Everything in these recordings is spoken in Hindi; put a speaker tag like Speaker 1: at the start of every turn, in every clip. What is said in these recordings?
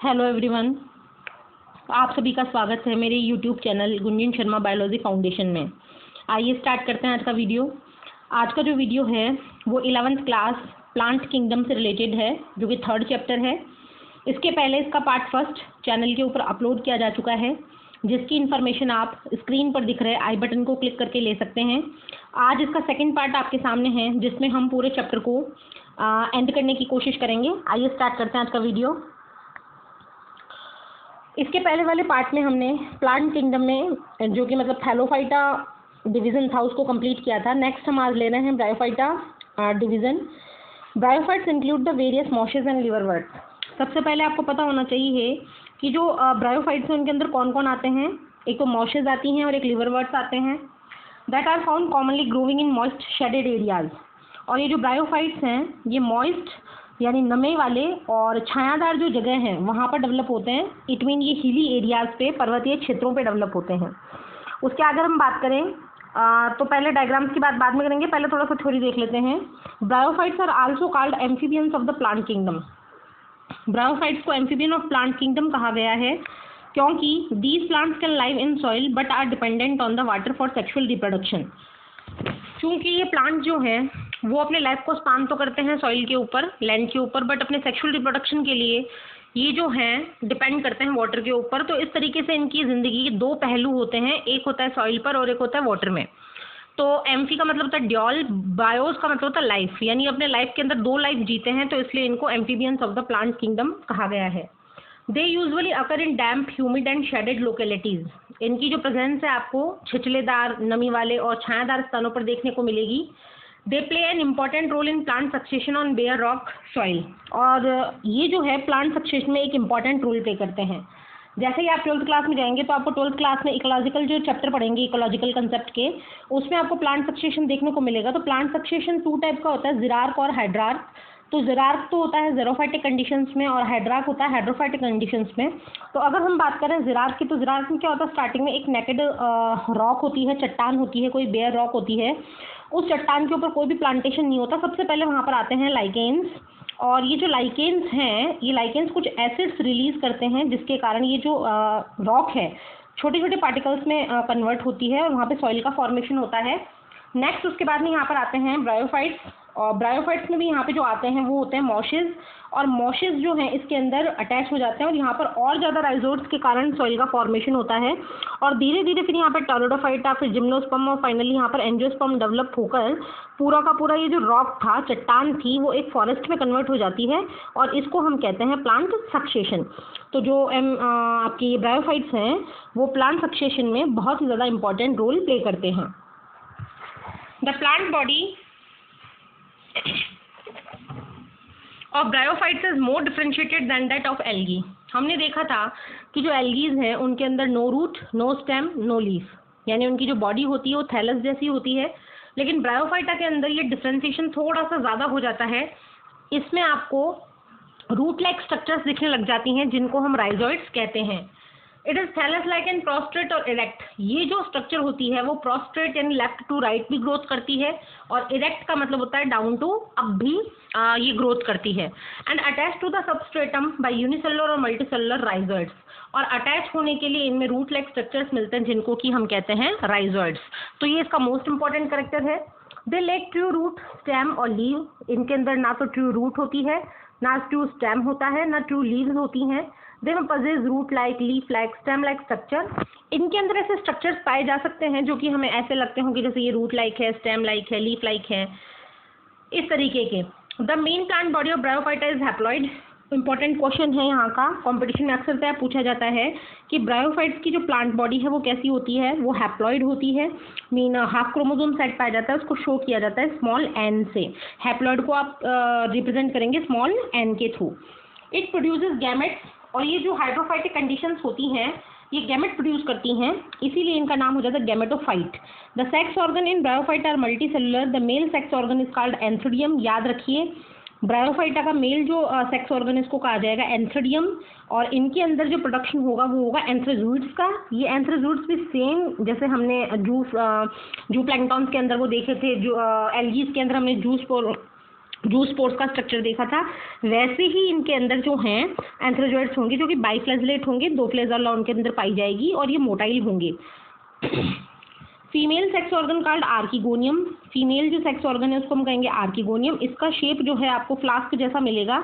Speaker 1: हेलो एवरीवन, आप सभी का स्वागत है मेरे YouTube channel Gunjan Sharma biology foundation में। आइए स्टार्ट करते हैं आज का वीडियो। आज का जो वीडियो है वो 11th क्लास प्लांट किंगडम से रिलेटेड है, जो कि 3rd चैप्टर है। इसके पहले इसका पार्ट फर्स्ट चैनल के ऊपर अपलोड किया जा चुका है, जिसकी इन्फॉर्मेशन आप स्क्रीन पर दिख रहे आई बटन को क्लिक करके ले सकते हैं। आज इसका सेकेंड पार्ट आपके सामने है, जिसमें हम पूरे चैप्टर को एंड करने की कोशिश करेंगे। आइए स्टार्ट करते हैं आज का वीडियो। इसके पहले वाले पार्ट में हमने प्लांट किंगडम में, जो कि मतलब थैलोफाइटा डिवीज़न था, उसको कंप्लीट किया था। नेक्स्ट हम आज ले रहे हैं bryophyta division. Bryophytes include the various mosses and liverworts. सबसे पहले आपको पता होना चाहिए कि जो ब्रायोफाइट्स हैं उनके अंदर कौन कौन आते हैं। एक तो मॉशेस आती हैं और एक लिवरवर्ट्स आते हैं, that are found commonly growing in moist shaded areas. और ये जो ब्रायोफाइट्स हैं ये मॉइस्ट यानी नमे वाले और छायादार जो जगह हैं वहाँ पर डेवलप होते हैं। इट मीन ये हिली एरियाज पे, पर्वतीय क्षेत्रों पे डेवलप होते हैं। उसके अगर हम बात करें तो पहले डायग्राम्स की बात बाद में करेंगे, पहले थोड़ा सा थ्योरी देख लेते हैं। Bryophytes are also called amphibians of the plant kingdom. Bryophytes को एम्फीबियन ऑफ प्लांट किंगडम कहा गया है क्योंकि these plants can live in soil but are dependent on the water for sexual reproduction. क्योंकि ये प्लांट जो है वो अपने लाइफ को स्पान तो करते हैं सॉइल के ऊपर, लैंड के ऊपर, बट अपने सेक्सुअल रिप्रोडक्शन के लिए ये जो हैं डिपेंड करते हैं वाटर के ऊपर। तो इस तरीके से इनकी ज़िंदगी के दो पहलू होते हैं, एक होता है सॉइल पर और एक होता है वाटर में। तो एम्फी का मतलब होता है ड्यूल, बायोस का मतलब होता है लाइफ, यानी अपने लाइफ के अंदर दो लाइफ जीते हैं, तो इसलिए इनको amphibians of the plant kingdom कहा गया है। They usually occur in damp, humid and shaded localities. इनकी जो प्रेजेंस है आपको छिछलेदार, नमी वाले और छायादार स्थानों पर देखने को मिलेगी। They play an important role in plant succession on bare rock soil. और ये जो है प्लांट सक्सेशन में एक इम्पॉर्टेंट रोल प्ले करते हैं। जैसे ही आप 12th क्लास में जाएंगे तो आपको 12th क्लास में इकोलॉजिकल जो चैप्टर पढ़ेंगे इकोलॉजिकल कंसेप्ट के, उसमें आपको प्लांट सक्सेशन देखने को मिलेगा। तो प्लांट सक्सेशन 2 टाइप का होता है, ज़िरार्क और हाइड्रार्क। तो ज़िरार्क तो होता है ज़ेरोफाइटिक कंडीशंस में और हाइड्रार्क होता है हाइड्रोफाइटिक कंडीशंस में। तो अगर हम बात करें ज़िरार्क की, तो ज़िरार्क में क्या होता है, स्टार्टिंग में एक नेकेड रॉक होती है, चट्टान होती है, कोई बेयर रॉक होती है। उस चट्टान के ऊपर कोई भी प्लांटेशन नहीं होता। सबसे पहले वहाँ पर आते हैं लाइकेन्स, और ये जो लाइकेन्स हैं, ये लाइकेन्स कुछ एसिड्स रिलीज करते हैं, जिसके कारण ये जो रॉक है छोटे छोटे पार्टिकल्स में कन्वर्ट होती है और वहाँ पे सॉइल का फॉर्मेशन होता है। नेक्स्ट उसके बाद में यहाँ पर आते हैं ब्रायोफाइट्स, और ब्रायोफाइट्स में भी यहाँ पे जो आते हैं वो होते हैं मॉशेस। और मॉशेस जो हैं इसके अंदर अटैच हो जाते हैं और यहाँ पर और ज़्यादा राइजोट्स के कारण सॉइल का फॉर्मेशन होता है। और धीरे धीरे फिर यहाँ पर टॉलोडोफाइटा, फिर जिम्नोस्पर्म और फाइनली यहाँ पर एंजियोस्पर्म डेवलप होकर पूरा का पूरा ये जो रॉक था, चट्टान थी, वो एक फॉरेस्ट में कन्वर्ट हो जाती है और इसको हम कहते हैं प्लांट सक्सेशन। तो जो आपकी ब्रायोफाइट्स हैं वो प्लांट सक्सेशन में बहुत ही ज़्यादा इंपॉर्टेंट रोल प्ले करते हैं। The plant body of bryophytes is more differentiated than that of algae. हमने देखा था कि जो एल्गीज हैं उनके अंदर no root, no stem, no leaf, यानी उनकी जो बॉडी होती है वो थैलस जैसी होती है। लेकिन ब्रायोफाइटा के अंदर ये डिफरेंशिएशन थोड़ा सा ज़्यादा हो जाता है। इसमें आपको रूट लाइक स्ट्रक्चर्स दिखने लग जाती हैं, जिनको हम राइजोइड्स कहते हैं। It is thallus like and prostrate और इरेक्ट। ये जो स्ट्रक्चर होती है वो प्रोस्ट्रेट यानी लेफ्ट टू राइट भी ग्रोथ करती है, और इरेक्ट का मतलब होता है डाउन टू अप भी ये ग्रोथ करती है। And attach to the substratum by unicellular और मल्टीसेलुलर राइजोइड्स। और अटैच होने के लिए इनमें रूट लाइक स्ट्रक्चर्स मिलते हैं, जिनको कि हम कहते हैं राइजोइड्स। तो ये इसका मोस्ट इंपॉर्टेंट कैरेक्टर है। दे लेक ट्रू रूट, स्टेम और लीव। इनके अंदर ना तो ट्रू रूट होती है, ना ट्रू स्टेम होता है, ना ट्रू लीव्स होती हैं। They possess root like, leaf like, stem like structure. इनके अंदर ऐसे स्ट्रक्चर्स पाए जा सकते हैं जो कि हमें ऐसे लगते होंगे जैसे ये रूट लाइक है, स्टेम लाइक है, लीफ लाइक है, इस तरीके के। The main plant body of bryophyta is haploid. Important question है यहाँ का, कॉम्पिटिशन में अक्सर तय पूछा जाता है कि ब्रायोफाइट्स की जो प्लांट बॉडी है वो कैसी होती है। वो हैप्लॉइड होती है, मीन हाफ क्रोमोसोम सेट पाया जाता है, उसको शो किया जाता है स्मॉल एन से। हैप्लॉइड को आप रिप्रेजेंट करेंगे स्मॉल एन के थ्रू। इट प्रोड्यूसेस गैमेट्स, और ये जो हाइड्रोफाइटिक कंडीशंस होती हैं ये गैमेट प्रोड्यूस करती हैं, इसीलिए इनका नाम हो जाता है gametophyte. The sex organ in bryophyta are multicellular. The male sex organ is called antheridium. याद रखिए, ब्रायोफाइटा का मेल जो सेक्स ऑर्गन इसको कहा जाएगा एंथोडियम, और इनके अंदर जो प्रोडक्शन होगा वो होगा एंथ्रोजोइड्स का। ये एंथ्रोजोइड्स भी सेम जैसे हमने जू प्लैंक्टॉन्स के अंदर वो देखे थे, जो एल्गीज के अंदर हमने जूस जूस स्पोर्स का स्ट्रक्चर देखा था, वैसे ही इनके अंदर जो हैं एंथ्रोजोइड्स होंगे जो कि बाइफ्लैजेलेट होंगे, 2 फ्लैजेला उनके अंदर पाई जाएगी और ये मोटाइल होंगे। Female sex organ called archegonium, female जो सेक्स ऑर्गन है उसको हम कहेंगे आर्किगोनियम। इसका शेप जो है आपको फ्लास्क जैसा मिलेगा।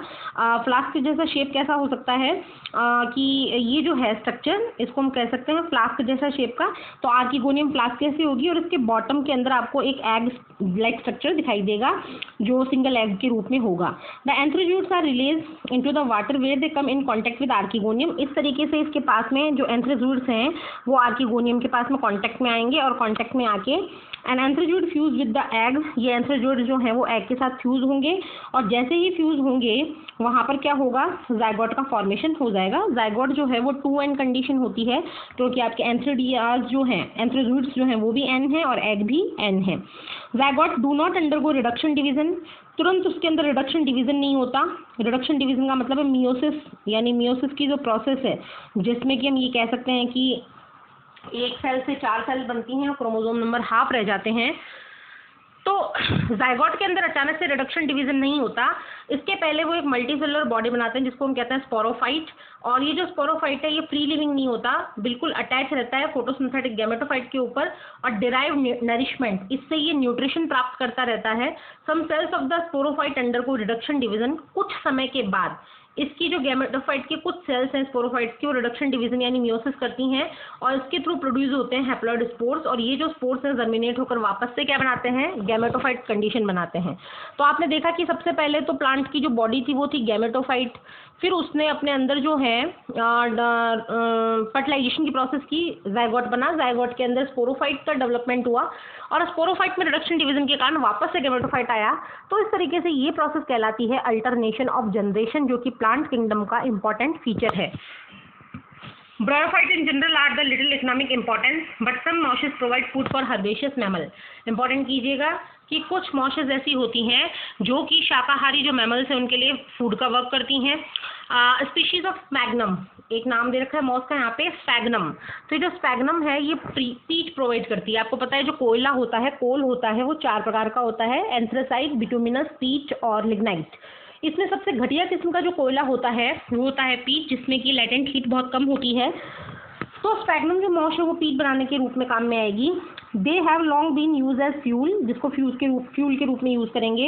Speaker 1: फ्लास्क जैसा शेप कैसा हो सकता है कि ये जो है स्ट्रक्चर इसको हम कह सकते हैं फ्लास्क जैसा शेप का, तो आर्किगोनियम फ्लास्क कैसी होगी और इसके बॉटम के अंदर आपको एक एग लाइक स्ट्रक्चर दिखाई देगा जो सिंगल एग के रूप में होगा। The antherozoids are release into the water where they come in contact with archegonium. इस तरीके से इसके पास में जो एंथ्रोजोइड्स हैं वो आर्किगोनियम के पास में कॉन्टैक्ट में आएंगे और कॉन्टैक्ट में आके an antherozoid fuse with the egg, ये एंथ्रोजोइड जो है वो एग के साथ फ्यूज होंगे और जैसे ही फ्यूज होंगे वहाँ पर क्या होगा, जाइगोट का फॉर्मेशन हो जाएगा। जाइगोट जो है वो 2n कंडीशन होती है क्योंकि आपके एंथ्रोडियाज जो हैं एंथ्रोजोइड्स जो हैं वो भी n है और एग भी n है। Zygote do not undergo reduction division, तुरंत उसके अंदर रिडक्शन डिवीजन नहीं होता। रिडक्शन डिवीजन का मतलब है मियोसिस, यानी मियोसिस की जो प्रोसेस है जिसमें कि हम ये कह सकते हैं कि एक सेल से 4 सेल बनती हैं और क्रोमोसोम नंबर हाफ रह जाते हैं, तो जाइगोट के अंदर अचानक से रिडक्शन डिवीजन नहीं होता। इसके पहले वो एक मल्टीसेलुलर बॉडी बनाते हैं जिसको हम कहते हैं स्पोरोफाइट, और ये जो स्पोरोफाइट है ये फ्री लिविंग नहीं होता, बिल्कुल अटैच रहता है फोटोसिंथेटिक गैमेटोफाइट के ऊपर और डिराइव नरिशमेंट, इससे ये न्यूट्रिशन प्राप्त करता रहता है। Some cells of the sporophyte undergo reduction division, कुछ समय के बाद इसकी जो गैमेटोफाइट के कुछ सेल्स हैं स्पोरोफाइट्स की वो रिडक्शन डिवीजन यानी मियोसिस करती हैं और इसके थ्रू प्रोड्यूस होते हैं हैप्लॉइड स्पोर्स, और ये जो स्पोर्स हैं जर्मिनेट होकर वापस से क्या बनाते हैं, गैमेटोफाइट कंडीशन बनाते हैं। तो आपने देखा कि सबसे पहले तो प्लांट की जो बॉडी थी वो थी गैमेटोफाइट, फिर उसने अपने अंदर जो है फर्टिलाइजेशन की प्रोसेस की, जाइगोट बना, जाइगोट के अंदर स्पोरोफाइट का डेवलपमेंट हुआ और स्पोरोफाइट में रिडक्शन डिवीजन के कारण वापस से गैमेटोफाइट आया। तो इस तरीके से ये प्रोसेस कहलाती है अल्टरनेशन ऑफ जनरेशन, जो कि प्लांट किंगडम का इंपॉर्टेंट फीचर है। Bryophytes in general are the little economic importance, but some mosses provide food for herbaceous mammal. Important कीजिएगा कि कुछ मॉशेस ऐसी होती हैं जो कि शाकाहारी जो मैमल्स हैं उनके लिए फूड का वर्क करती हैं। स्पीशीज ऑफ स्पैग्नम, एक नाम दे रखा है मॉस का यहाँ पे स्पैग्नम। तो ये जो स्पैग्नम है ये पीट प्रोवाइड करती है। आपको पता है जो कोयला होता है, कोल होता है, वो 4 प्रकार का होता है, एंथ्रेसाइट, बिटुमिनस, पीट और लिग्नाइट। इसमें सबसे घटिया किस्म का जो कोयला होता है वो होता है पीट, जिसमें कि लेटेंट हीट बहुत कम होती है। तो स्पैग्नम जो मॉश है वो पीट बनाने के रूप में काम में आएगी। They have long been use as fuel, जिसको फ्यूल के रूप में यूज करेंगे,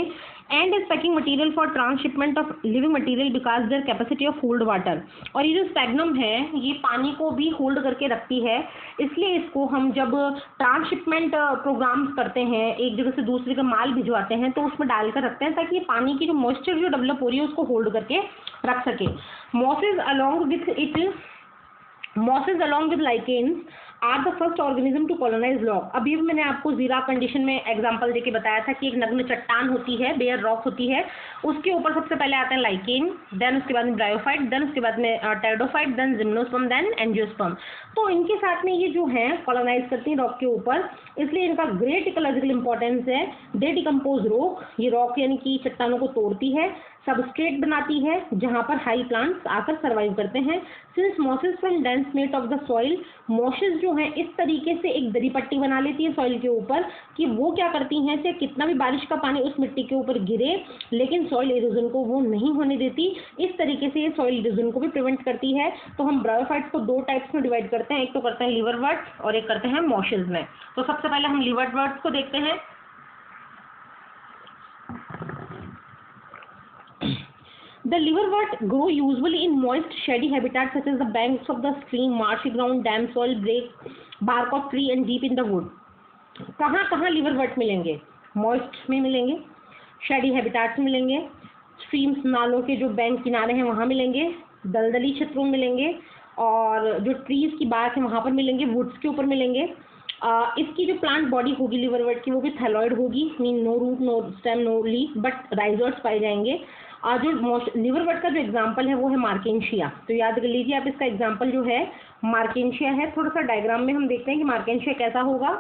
Speaker 1: and is packing material for transshipment of living material because their capacity of hold water. और ये जो स्पैग्नम है ये पानी को भी होल्ड करके रखती है, इसलिए इसको हम जब ट्रांसशिपमेंट प्रोग्राम्स करते हैं, एक जगह से दूसरी का माल भिजवाते हैं, तो उसमें डालकर रखते हैं ताकि ये पानी की जो मॉइस्चर जो डेवलप हो रही है उसको होल्ड करके रख सके। Mosses along with lichens are the first organism to colonise rock. अभी भी मैंने आपको जीरा कंडीशन में एग्जांपल देके बताया था कि एक नग्न चट्टान होती है, बेयर रॉक होती है, उसके ऊपर सबसे पहले आते हैं लाइकेन, देन उसके बाद में ब्रायोफाइट, देन उसके बाद में pteridophyte, then gymnosperm, then angiosperm. तो इनके साथ में ये जो है कॉलोनाइज करती हैं रॉक के ऊपर, इसलिए इनका ग्रेट इकोलॉजिकल इंपॉर्टेंस है। दे डिकम्पोज रॉक, ये रॉक यानी कि चट्टानों को तोड़ती है, सबस्ट्रेट बनाती है जहां पर हाई प्लांट्स आकर सर्वाइव करते हैं। Since mosses form dense mat of the soil, mosses जो है इस तरीके से एक दरी पट्टी बना लेती है सॉइल के ऊपर कि वो क्या करती हैं, चाहे कितना भी बारिश का पानी उस मिट्टी के ऊपर गिरे लेकिन सॉइल इरोजन को वो नहीं होने देती। इस तरीके से ये सॉइल इरोजन को भी प्रिवेंट करती है। तो हम ब्रायोफाइट्स को 2 टाइप्स में डिवाइड करते हैं, एक तो करते हैं लिवरवर्ट्स और एक करते हैं मॉसेस में। तो सबसे पहले हम लिवरवर्ट्स को देखते हैं। The liverwort grow usually in moist, shady habitats such as the banks of the stream, marshy ground, damp soil, break bark of tree and deep in the wood. कहाँ कहाँ liverwort मिलेंगे? Moist में मिलेंगे, shady habitats में मिलेंगे, streams नालों के जो बैंक किनारे हैं वहाँ मिलेंगे, दलदली क्षेत्रों में मिलेंगे, और जो ट्रीज की बात है वहाँ पर मिलेंगे, वुड्स के ऊपर मिलेंगे। इसकी जो प्लांट बॉडी होगी लिवरवर्ट की वो भी थैलॉइड होगी, mean no root, no stem, no leaf, but rhizoids पाए जाएंगे। जो लिवरवर्ट का जो एग्जांपल है वो है मार्केंशिया। तो याद कर लीजिए आप, इसका एग्जांपल जो है मार्केंशिया है। थोड़ा सा डायग्राम में हम देखते हैं कि मार्केंशिया कैसा होगा।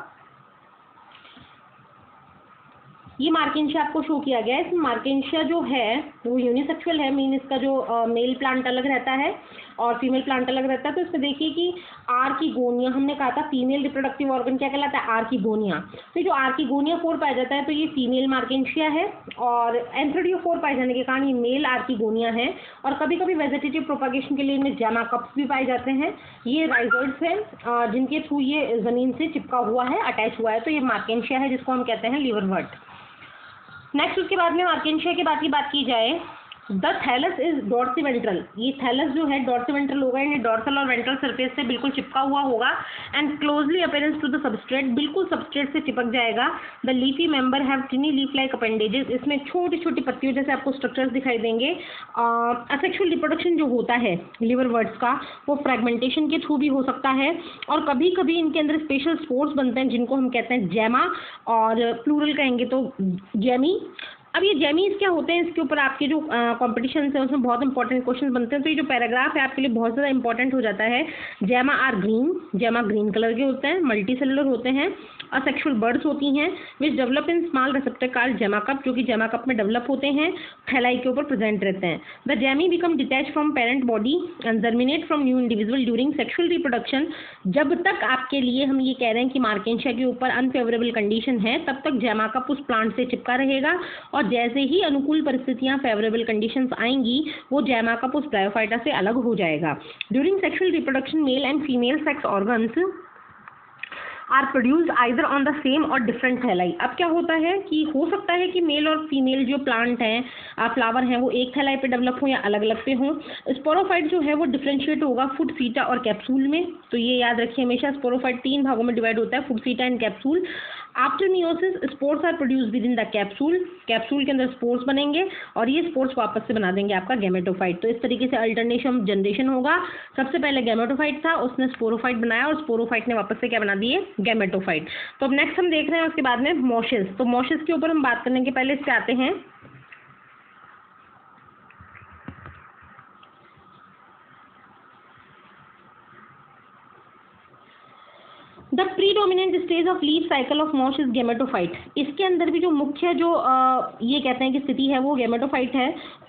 Speaker 1: ये मार्केंशिया आपको शो किया गया है। इसमें मार्केंशिया जो है वो यूनिसेक्सुअल है, मीन इसका जो मेल प्लांट अलग रहता है और फीमेल प्लांट अलग रहता है। तो इसमें देखिए कि आर्किगोनिया, हमने कहा था फीमेल रिप्रोडक्टिव ऑर्गन क्या कहलाता है, आर्किगोनिया। तो जो आर्किगोनिया 4 पाया जाता है तो ये फीमेल मार्केंशिया है, और एंथ्रोडियो 4 पाए जाने के कारण ये मेल आर्किगोनिया है। और कभी कभी वेजिटेटिव प्रोपागेशन के लिए इनमें जैमा कप्स भी पाए जाते हैं। ये राइजोइड्स हैं जिनके थ्रू ये जमीन से चिपका हुआ है, अटैच हुआ है। तो ये मार्केंशिया है जिसको हम कहते हैं लिवरवर्ट। नेक्स्ट उसके बाद में मार्केंशिया के बाद की बात की जाए, द थैलस इज डॉर्सिवेंट्रल। ये थैलस जो है डॉर्सिवेंट्रल होगा, यानी डॉर्सल और वेंट्रल सरफेस से बिल्कुल चिपका हुआ होगा। And closely appressed to the substrate, बिल्कुल सबस्ट्रेट से चिपक जाएगा। The leafy member have tiny leaf like appendages. इसमें छोटी छोटी पत्तियों जैसे आपको स्ट्रक्चर्स दिखाई देंगे। असेक्सुअल रिप्रोडक्शन जो होता है लिवरवर्ट्स का, वो फ्रेगमेंटेशन के थ्रू भी हो सकता है, और कभी कभी इनके अंदर स्पेशल स्पोर्स बनते हैं जिनको हम कहते हैं जैमा, और प्लूरल कहेंगे तो जैमी। अब ये जेमीज क्या होते हैं, इसके ऊपर आपके जो कॉम्पिटिशन है उसमें बहुत इंपॉर्टेंट क्वेश्चन बनते हैं। तो ये जो पैराग्राफ है आपके लिए बहुत ज़्यादा इंपॉर्टेंट हो जाता है। जैमा आर ग्रीन, जैमा ग्रीन कलर के होते हैं, मल्टी सेलुलर होते हैं, असेक्सुअल बर्ड्स होती हैं which develop in small receptor called जैमा कप, जो कि जैमा कप में डेवलप होते हैं, थैलाई के ऊपर प्रेजेंट रहते हैं। The gemmae become detach from parent body and germinate from new individual during sexual reproduction. जब तक आपके लिए हम ये कह रहे हैं कि मार्केंशिया के ऊपर अनफेवरेबल कंडीशन है, तब तक जैमा कप उस प्लांट से चिपका रहेगा, और जैसे ही अनुकूल परिस्थितियां फेवरेबल कंडीशंस आएंगी, वो जैमा कप उस ब्रायोफाइटा से अलग हो जाएगा। During sexual reproduction male and female sex organs are produced either on the same or different thalli. अब क्या होता है कि हो सकता है कि मेल और फीमेल जो प्लांट हैं, फ्लावर हैं, वो एक थैलाई पे डेवलप हो या अलग अलग पे हो। स्पोरोफाइट जो है वो डिफरेंशिएट होगा फुट, सीटा और कैप्सूल में। तो ये याद रखिए हमेशा, स्पोरोफाइट 3 भागों में डिवाइड होता है, foot, seta and capsule. After meiosis spores are produce within the capsule, capsule के अंदर स्पोर्स बनेंगे और ये स्पोर्स वापस से बना देंगे आपका गैमेटोफाइट। तो इस तरीके से अल्टरनेशन जनरेशन होगा। सबसे पहले गैमेटोफाइट था, उसने स्पोरोफाइट बनाया और स्पोरोफाइट ने वापस से क्या बना दिए, गैमेटोफाइट। तो अब नेक्स्ट हम देख रहे हैं उसके बाद में मोशेस। तो मोशेस के ऊपर हम बात करने के पहले इससे आते हैं the predominant stage of leaf cycle of मॉश is gametophyte. इसके अंदर भी जो मुख्य जो ये कहते हैं कि स्थिति है वो गैमेटोफाइट है।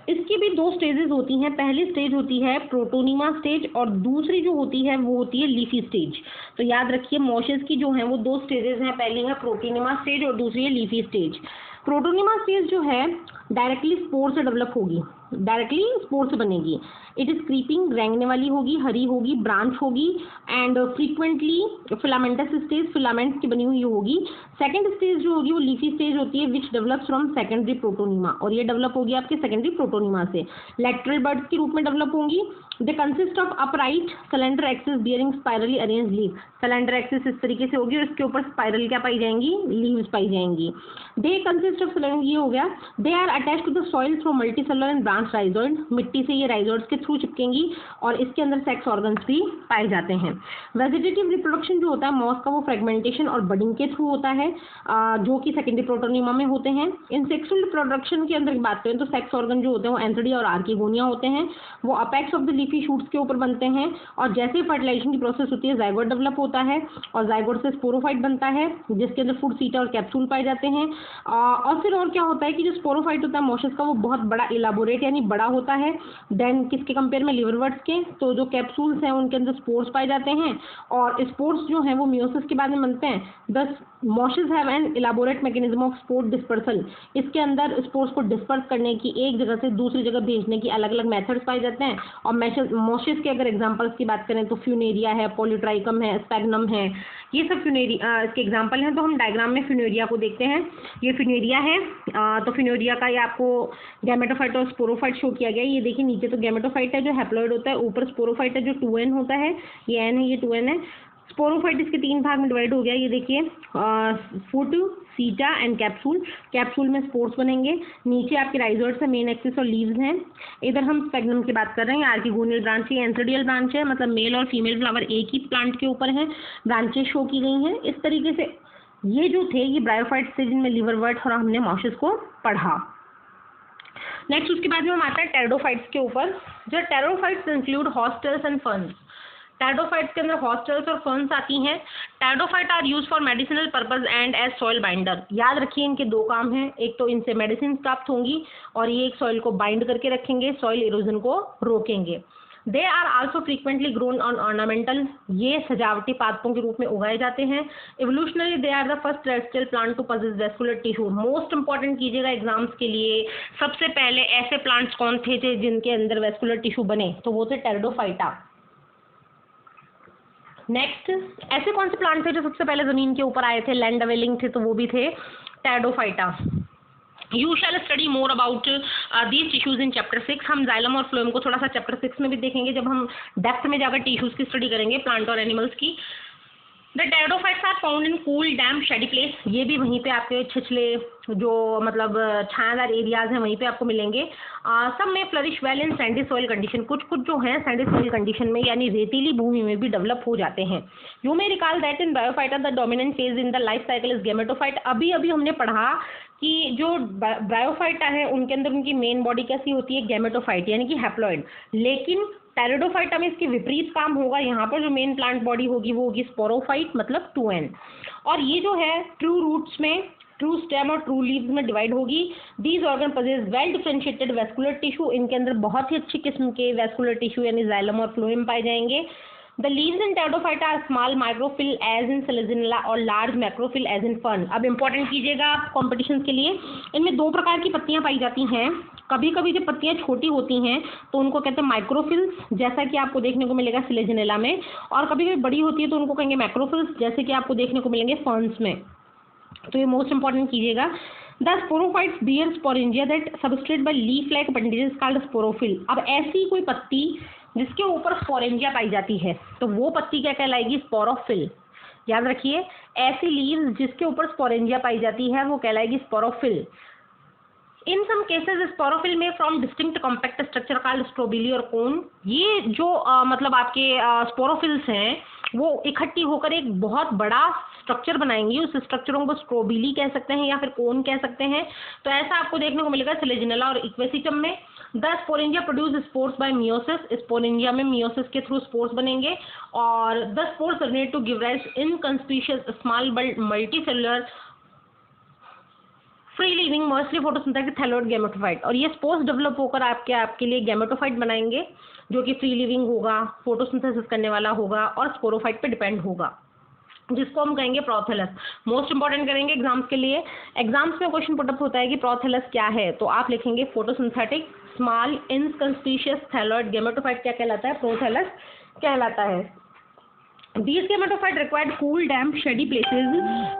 Speaker 1: इसकी भी 2 स्टेजेस होती हैं। पहली स्टेज होती है प्रोटोनिमा स्टेज और दूसरी जो होती है वो होती है लीफी स्टेज। तो याद रखिए मॉशेस की जो है वो 2 स्टेजेस हैं, पहली है प्रोटोनिमा स्टेज और दूसरी है लीफी स्टेज। प्रोटोनिमा स्टेज जो है डायरेक्टली स्पोर से डेवलप होगी, डायरेक्टली स्पोर से बनेगी। इट इज क्रीपिंग, रेंगने वाली होगी, हरी होगी, ब्रांच होगी and frequently filamentous stage, filaments की बनी हुई होगी। सेकंड स्टेज जो होगी वो लीफी स्टेज होती है which develops from secondary protonema, और ये डेवलप होगी आपके सेकेंडरी प्रोटोनिमा से। लेटरल बर्ड्स के रूप में डेवलप होंगी। They consist of upright cylinder axis bearing spirally arrange leave. Cylinder axis इस तरीके से होगी और इसके ऊपर स्पाइरल क्या पाई जाएंगी, लीव्स पाई जाएंगी। दे कंसिस्ट ऑफ सिलेंडर, ये हो गया। They are attach to the soil through multicellular and branch rhizoid. मिट्टी से ये राइजोइड्स के थ्रू चिपकेंगी और इसके अंदर सेक्स ऑर्गन्स भी पाए जाते हैं। वेजिटेटिव रिप्रोडक्शन जो होता है मॉस का, वो फ्रेगमेंटेशन और बडिंग के थ्रू होता है, जो कि सेकेंडरी प्रोटोनिमा में होते हैं। इन सेक्सुअल रिप्रोडक्शन की अंदर बात करें तो सेक्स ऑर्गन जो होते हैं वो एंथ्रिडिया और आर्किगोनिया होते हैं। वो apex of the leafy shoots के ऊपर बनते हैं, और जैसे फर्टिलाइजेशन की प्रोसेस होती है जाइगोट डेवलप होता है और जाइगोट से स्पोरोफाइट बनता है जिसके अंदर फुट, सीटा और कैप्सूल पाए जाते हैं। और फिर और क्या होता है कि जो स्पोरोफाइट होता है मॉशेस का, वो बहुत बड़ा इलाबोरेट यानी बड़ा होता है देन किसके कंपेयर में, लिवरवर्ट्स के। तो जो कैप्सूल्स हैं उनके अंदर स्पोर्स पाए जाते हैं और स्पोर्स जो हैं वो मियोसिस के बाद में बनते हैं। These mosses have an elaborate mechanism of spore dispersal. इसके अंदर स्पोर्स को डिस्पर्स करने की, एक जगह से दूसरी जगह भेजने की अलग अलग मेथड्स पाए जाते हैं। और मॉशेस के अगर एग्जांपल्स की बात करें तो फ्यूनेरिया है, पॉलीट्राइकम है, स्पैग्नम है, ये सब फ्यूनेरिया इसके एग्जांपल हैं। तो हम डायग्राम में फ्यूनेरिया को देखते हैं। ये फ्यूनेरिया है। तो फ्यूनेरिया का ये आपको गैमेटोफाइट और स्पोरोफाइट शो किया गया है। ये देखिए नीचे तो गैमेटोफाइट है जो हैप्लॉइड होता है, ऊपर स्पोरोफाइट है जो 2n होता है। ये n है, ये 2n है। स्पोरोफाइट इसके 3 भाग में डिवाइड हो गया। ये देखिए foot, seta and capsule. Capsule में स्पोर्स बनेंगे। नीचे आपके राइजोइड्स है, मेन एक्सिस और लीव्स हैं। इधर हम स्पेग्नम की बात कर रहे हैं। आर्किगोनियल ब्रांच है, एंथ्रोडियल ब्रांच है, मतलब मेल और फीमेल फ्लावर एक ही प्लांट के ऊपर है। ब्रांचेस शो की गई हैं इस तरीके से। ये जो थे ये ब्रायोफाइट्स थे जिनमें लिवरवर्ट्स और हमने मॉशेस को पढ़ा। नेक्स्ट उसके बाद में हम आते हैं टेरिडोफाइट्स के ऊपर। जो pteridophytes include horsetails and ferns. Pteridophytes के अंदर हॉस्टल्स और फर्न्स आती हैं। Pteridophyte are use for medicinal purpose and as soil binder. याद रखिए इनके दो काम हैं, एक तो इनसे मेडिसिन प्राप्त होंगी और ये एक सॉइल को बाइंड करके रखेंगे, सॉइल इरोजन को रोकेंगे। They are also frequently grown on ornamental, ये सजावटी पादपों के रूप में उगाए जाते हैं। Evolutionary they are the first terrestrial plant to possess vascular tissue. Most important कीजिएगा एग्जाम्स के लिए, सबसे पहले ऐसे प्लांट्स कौन थे जिनके अंदर वैस्कुलर टिश्यू बने, तो वो थे टेरिडोफाइटा। नेक्स्ट, ऐसे कौन से प्लांट थे जो सबसे पहले जमीन के ऊपर आए थे, लैंड डेवलिंग थे, तो वो भी थे pteridophyta. You shall study more about these tissues in chapter 6। हम जाइलम और फ्लोएम को थोड़ा सा चैप्टर 6 में भी देखेंगे जब हम डेप्थ में जाकर टिश्यूज की स्टडी करेंगे, प्लांट और एनिमल्स की। The pteridophytes are found in cool damp shady place, ये भी वहीं पे आपके छिछले जो मतलब छायादार एरियाज हैं वहीं पे आपको मिलेंगे। सब में flourish well in Sandy soil condition, कुछ कुछ जो है सैंडी सॉइल कंडीशन में यानी रेतीली भूमि में भी डेवलप हो जाते हैं। You may recall that in bryophyta the dominant phase in the life cycle is gametophyte. अभी अभी हमने पढ़ा कि जो ब्रायोफाइटा है उनके अंदर उनकी मेन बॉडी कैसी होती है, गैमेटोफाइट यानी कि हैप्लॉइड। लेकिन टेरिडोफाइटा में इसके विपरीत काम होगा, यहाँ पर जो मेन प्लांट बॉडी होगी वो होगी स्पोरोफाइट मतलब 2n। और ये जो है ट्रू रूट्स में, ट्रू स्टेम और ट्रू लीव्स में डिवाइड होगी। These organ possess well differentiated vascular tissue, इनके अंदर बहुत ही अच्छी किस्म के वैस्कुलर टिश्यू यानी जाइलम और फ्लोएम पाए जाएंगे। The leaves in Pteridophyta are small microphyll as in Selaginella और large macrophyll as in fern। अब इम्पोर्टेंट कीजिएगा आप कॉम्पिटिशन के लिए, इनमें दो प्रकार की पत्तियां पाई जाती हैं। कभी कभी जब पत्तियां छोटी होती हैं तो उनको कहते हैं माइक्रोफिल्स, जैसा कि आपको देखने को मिलेगा सिलेजिनेला में, और कभी कभी बड़ी होती है तो उनको कहेंगे मैक्रोफिल्स, जैसे कि आपको देखने को मिलेंगे फर्न्स में। तो ये मोस्ट इंपॉर्टेंट कीजिएगा। The sporophytes bear sporangia that substrate by leaf-like appendages called sporophyll। अब ऐसी कोई पत्ती जिसके ऊपर स्पोरेंजिया पाई जाती है तो वो पत्ती क्या कहलाएगी, स्पोरोफिल। याद रखिए, ऐसी लीव्स जिसके ऊपर स्पोरेंजिया पाई जाती है वो कहलाएगी sporophyll. In some cases sporophyll में from distinct compact structure called strobili और कोन। ये जो मतलब आपके स्पोरोफिल्स हैं वो इकट्ठी होकर एक बहुत बड़ा स्ट्रक्चर बनाएंगी, उस स्ट्रक्चरों को स्ट्रोबिली कह सकते हैं या फिर कोन कह सकते हैं। तो ऐसा आपको देखने को मिलेगा सिलेजिनेला और इक्वेसिचम में। The sporangia produce spores by meiosis, sporangia में मियोसिस के थ्रू स्पोर्स बनेंगे और the spores germinate to give rise in conspicuous small multicellular free living mostly photosynthetic thalloid gametophyte. और ये स्पोर्स डेवलप होकर आपके लिए गैमेटोफाइट बनाएंगे जो कि फ्री लिविंग होगा, फोटोसिंथेसिस करने वाला होगा और स्पोरोफाइट पे डिपेंड होगा, जिसको हम कहेंगे प्रोथेलस। मोस्ट इंपॉर्टेंट करेंगे एग्जाम्स के लिए। एग्जाम्स में क्वेश्चन पुटअप होता है कि प्रोथेलस क्या है, तो आप लिखेंगे फोटोसिंथेटिक स्मॉल इनकंस्पीशियस थैलोइड गैमेटोफाइट क्या कहलाता है, प्रोथेलस कहलाता है। These gametophytes required cool, damp, shady places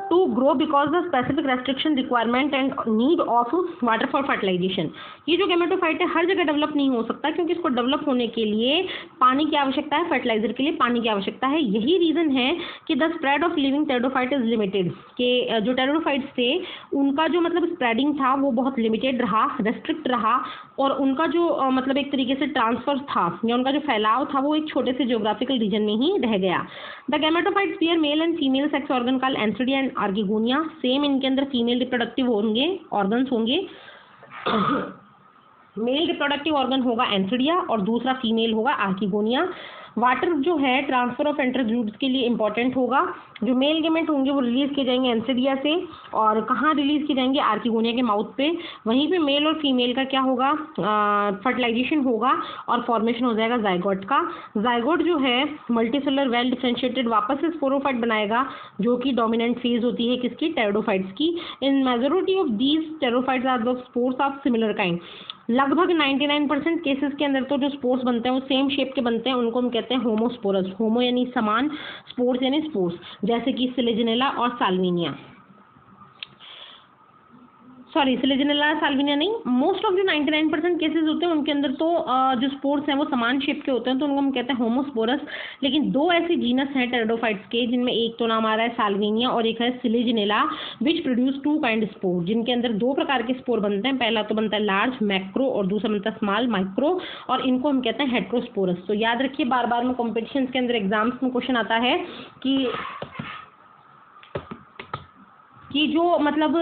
Speaker 1: to grow because the specific restriction requirement and need of water for fertilization। ये जो गेमेटोफाइट है हर जगह डेवलप नहीं हो सकता क्योंकि इसको डेवलप होने के लिए पानी की आवश्यकता है, फर्टिलाइजर के लिए पानी की आवश्यकता है। यही रीजन है कि the spread of living pteridophyte is limited, कि जो टेरिडोफाइट्स थे उनका जो मतलब स्प्रेडिंग था वो बहुत लिमिटेड रहा, रेस्ट्रिक्ट रहा, और उनका जो मतलब एक तरीके से ट्रांसफर था या उनका जो फैलाव था वो एक छोटे से जियोग्राफिकल रीजन में ही रह गया। The gametophytes bear male and female sex organ called antheridia and archegonia. Same इनके अंदर फीमेल रिप्रोडक्टिव होंगे ऑर्गन्स होंगे। मेल रिप्रोडक्टिव ऑर्गन होगा एंथ्रिडिया और दूसरा फीमेल होगा आर्किगोनिया। वाटर जो है ट्रांसफर ऑफ इंटरग्रूड्स के लिए इंपॉर्टेंट होगा। जो मेल गेमेट होंगे वो रिलीज किए जाएंगे एंथ्रिडिया से, और कहाँ रिलीज किए जाएंगे, आर्किगोनिया के माउथ पे। वहीं पे मेल और फीमेल का क्या होगा, फर्टिलाइजेशन होगा और फॉर्मेशन हो जाएगा जाइगोट का। जाइगोट जो है मल्टीसेलुलर वेल डिफरेंशिएटेड वापस से स्पोरोफाइट बनाएगा जो कि डोमिनेंट फेज होती है किसकी, टेरिडोफाइट्स की। In majority of these pteridophytes are the spores of similar kind. लगभग 99% केसेस के अंदर तो जो स्पोर्स बनते हैं वो सेम शेप के बनते हैं, उनको हम कहते हैं होमोस्पोरस। होमो यानी समान, स्पोर्स यानी स्पोर्स, जैसे कि सिलेजिनेला और साल्विनिया। सॉरी, सिलेजिनेला साल्विनिया नहीं, मोस्ट ऑफ जो 99% केसेस होते हैं उनके अंदर तो जो स्पोर्स हैं वो समान शेप के होते हैं, तो उनको हम कहते हैं होमोस्पोरस। लेकिन दो ऐसे जीनस हैं टेरिडोफाइट्स के जिनमें एक तो नाम आ रहा है साल्विनिया और एक है Selaginella, which produce 2 kind spore, जिनके अंदर 2 प्रकार के स्पोर बनते हैं। पहला तो बनता है लार्ज मैक्रो और दूसरा बनता है स्मॉल माइक्रो, और इनको हम कहते हैं हेट्रोस्पोरस। तो याद रखिए, बार बार में कॉम्पिटिशन के अंदर एग्जाम्स में क्वेश्चन आता है कि कि जो मतलब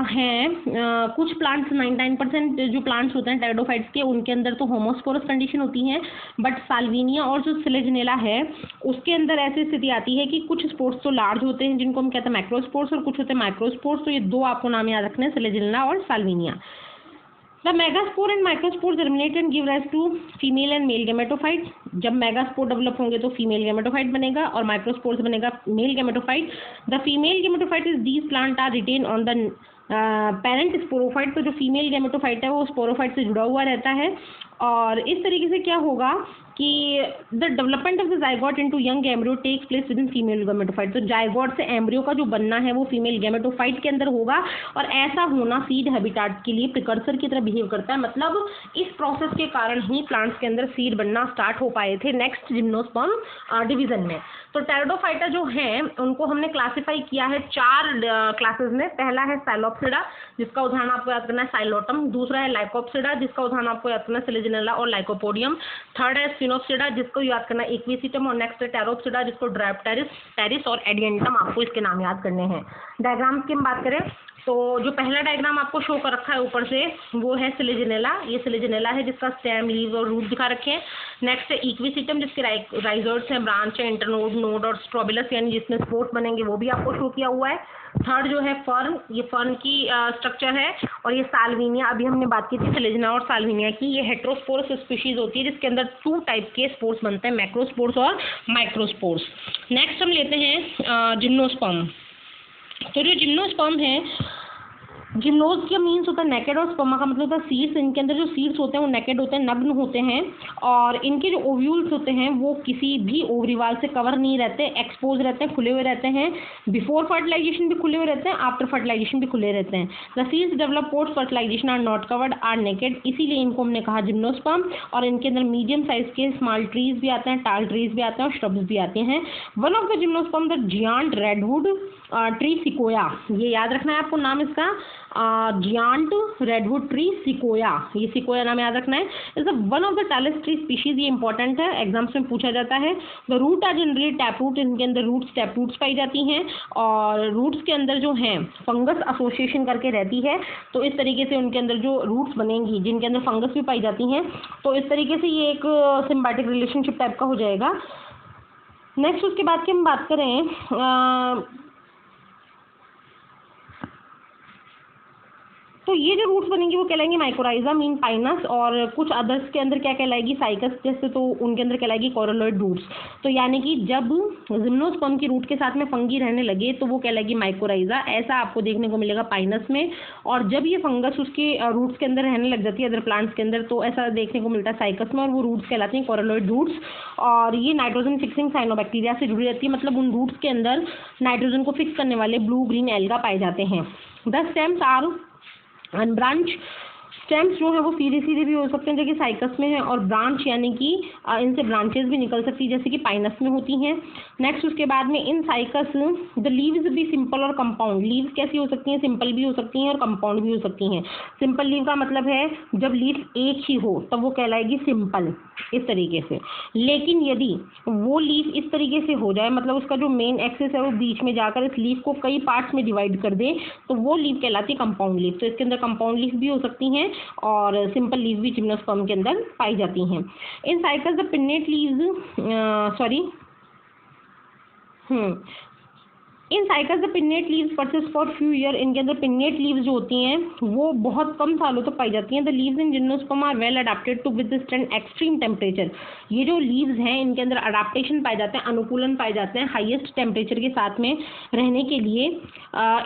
Speaker 1: हैं कुछ प्लांट्स 99% जो प्लांट्स होते हैं टेरिडोफाइट्स के, उनके अंदर तो होमोस्पोरस कंडीशन होती है, बट साल्विनिया और जो सिलेजनेला है उसके अंदर ऐसी स्थिति आती है कि कुछ स्पोर्स तो लार्ज होते हैं जिनको हम कहते हैं मैक्रोस्पोर्स, और कुछ होते हैं माइक्रोस्पोर्स। तो ये दो आपको नाम याद रखने हैं, सिलेजनेला और Salvinia. The megaspore and microspore germinate and give rise to female and male gametophytes. जब मेगास्पोर डेवलप होंगे तो फीमेल गेमेटोफाइट बनेगा और माइक्रोस्पोर बनेगा male gametophyte. The female gametophyte is these plant are retain on the parent sporophyte. तो जो फीमेल गेमेटोफाइट है वो स्पोरोफाइट से जुड़ा हुआ रहता है, और इस तरीके से क्या होगा कि the development of the zygote into young embryo takes place within female gametophyte. तो जाइगोट से एम्ब्रियो का जो बनना है वो फीमेल गेमेटोफाइट के अंदर होगा, और ऐसा होना सीड हैबिटेट के लिए प्रिकर्सर की तरह बिहेव करता है। मतलब इस प्रोसेस के कारण ही प्लांट्स के अंदर सीड बनना स्टार्ट हो पाए थे नेक्स्ट जिम्नोस्पर्म डिवीजन में। तो टेरिडोफाइटा जो हैं उनको हमने क्लासिफाई किया है 4 क्लासेस में। पहला है साइलोप्सिडा, जिसका उदाहरण आपको याद करना है साइलोटम। दूसरा है लाइकोप्सिडा, जिसका उदाहरण आपको याद करना है सिलेजनेला और लाइकोपोडियम। थर्ड है स्फिनोप्सिडा, जिसको याद करना है एक्विसिटम। और नेक्स्ट है टेरोप्सिडा, जिसको ड्रायोप्टेरिस और एडियंटम, आपको इसके नाम याद करने हैं। डायग्राम की हम बात करें तो जो पहला डायग्राम आपको शो कर रखा है ऊपर से वो है सिलेजनेला। ये सिलेजनेला है जिसका स्टेम, लीव और रूट दिखा रखे हैं। नेक्स्ट है इक्विसिटम, जिसके राइजोइड्स हैं, ब्रांच है, इंटरनोड, नोड और स्ट्रोबिलस यानी जिसमें स्पोर्स बनेंगे, वो भी आपको शो किया हुआ है। थर्ड जो है फर्न, ये फर्न की स्ट्रक्चर है। और ये साल्विनिया, अभी हमने बात की थी सिलेजना और साल्विनिया की, ये हेट्रोस्पोरस स्पीशीज होती है जिसके अंदर 2 टाइप के स्पोर्स बनते हैं, मैक्रोस्पोर्स और माइक्रोस्पोर्स। नेक्स्ट हम लेते हैं जिम्नोस्पर्म। तो जो जिम्नोस्पर्म है, जिम्नोज का मीन्स होता है नेकेड और स्पर्मा का मतलब होता है सीड्स। इनके अंदर जो सीड्स होते हैं वो नेकेड होते हैं, नग्न होते हैं, और इनके जो ओव्यूल्स होते हैं वो किसी भी ओवरीवाल से कवर नहीं रहते, एक्सपोज रहते हैं, खुले हुए रहते हैं। बिफोर फर्टिलाइजेशन भी खुले हुए रहते हैं, आफ्टर फर्टिलाइजेशन भी खुले रहते हैं। The seeds develop post fertilization are not covered, are naked, इसीलिए इनको हमने कहा जिम्नोस्पर्म। और इनके अंदर मीडियम साइज के स्मॉल ट्रीज भी आते हैं, टाल ट्रीज भी आते हैं और श्रब्स भी आते हैं। One of the gymnosperm the giant redwood tree sequoia, ये याद रखना है आपको नाम इसका, जियांट रेडवुड ट्री सिकोया, ये सिकोया नाम याद रखना है। Is one of the tallest tree species, ये इंपॉर्टेंट है, एग्जाम्स में पूछा जाता है। The root are generally tap root, इनके अंदर रूट्स टैप रूट्स पाई जाती हैं, और रूट्स के अंदर जो हैं फंगस एसोसिएशन करके रहती है। तो इस तरीके से उनके अंदर जो रूट्स बनेंगी जिनके अंदर फंगस भी पाई जाती हैं, तो इस तरीके से ये एक सिम्बायोटिक रिलेशनशिप टाइप का हो जाएगा। नेक्स्ट उसके बाद की हम बात करें तो ये जो रूट्स बनेंगी वो कहलाएंगी माइकोराइजा मीन पाइनस, और कुछ अदर्स के अंदर क्या कहलाएगी साइकस जैसे, तो उनके अंदर कहलाएगी कोरोलॉइड रूट्स। तो यानी कि जब जिम्नोस्पर्म की रूट के साथ में फंगी रहने लगे तो वो कहलाएगी माइकोराइजा, ऐसा आपको देखने को मिलेगा पाइनस में। और जब ये फंगस उसके रूट्स के अंदर रहने लग जाती है अदर प्लांट्स के अंदर, तो ऐसा देखने को मिलता है साइकस में, और वो रूट्स कहलाते हैं कोरोलॉइड रूट्स। और ये नाइट्रोजन फिक्सिंग साइनोबैक्टीरिया से जुड़ी रहती है, मतलब उन रूट्स के अंदर नाइट्रोजन को फिक्स करने वाले ब्लू ग्रीन एल्गा पाए जाते हैं। The stems are unbranch, stems जो है वो सीधे सीधे भी हो सकते हैं जो कि साइकस में है, और ब्रांच यानी कि इनसे ब्रांचेस भी निकल सकती है जैसे कि पाइनस में होती हैं। नेक्स्ट उसके बाद में इन साइकस द लीव्स भी सिंपल और कंपाउंड, लीव्स कैसी हो सकती हैं, सिंपल भी हो सकती हैं और कंपाउंड भी हो सकती हैं। सिंपल लीव का मतलब है जब लीव एक ही हो तब वो कहलाएगी सिंपल, इस तरीके से। लेकिन यदि वो लीफ इस तरीके से हो जाए, मतलब उसका जो मेन एक्सिस है वो बीच में जाकर इस लीफ को कई पार्ट्स में डिवाइड कर दे, तो वो लीफ कहलाती है कंपाउंड लीफ। तो इसके अंदर कंपाउंड लीफ भी हो सकती हैं और सिंपल लीफ भी जिम्नोस्पर्म के अंदर पाई जाती हैं। In cycas the pinnate leaves in cycas the pinnate leaves persist for few year, इनके अंदर पिन्नेट लीव्स जो होती हैं वो बहुत कम सालों तक पाई जाती हैं। The leaves in gymnosperm are well adapted to withstand extreme temperature, ये जो लीव्स हैं इनके अंदर अडेप्टेशन पाए जाते हैं, अनुकूलन पाए जाते हैं हाईएस्ट टेम्परेचर के साथ में रहने के लिए।